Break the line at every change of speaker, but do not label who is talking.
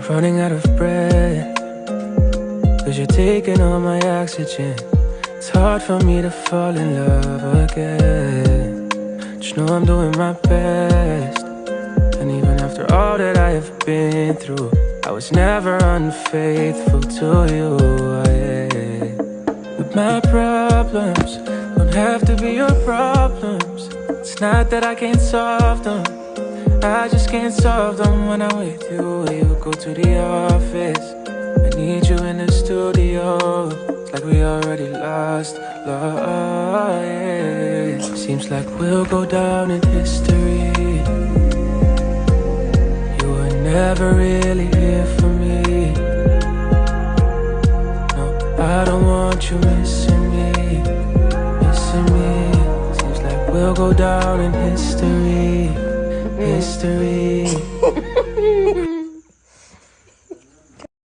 running out of breath, 'cause you're taking all my oxygen. It's hard for me to fall in love again. Just know I'm doing my best, and even after all that I have been through, I was never unfaithful to you. But my problems don't have to be your problems. It's not that I can't solve them, I just can't solve them when I'm with you. You go to the office, I need you in the studio. It's like we already lost. Yeah. Seems like we'll go down in history. You were never really here for me. No, I don't want you missing me, missing me. Seems like we'll go down in history, history.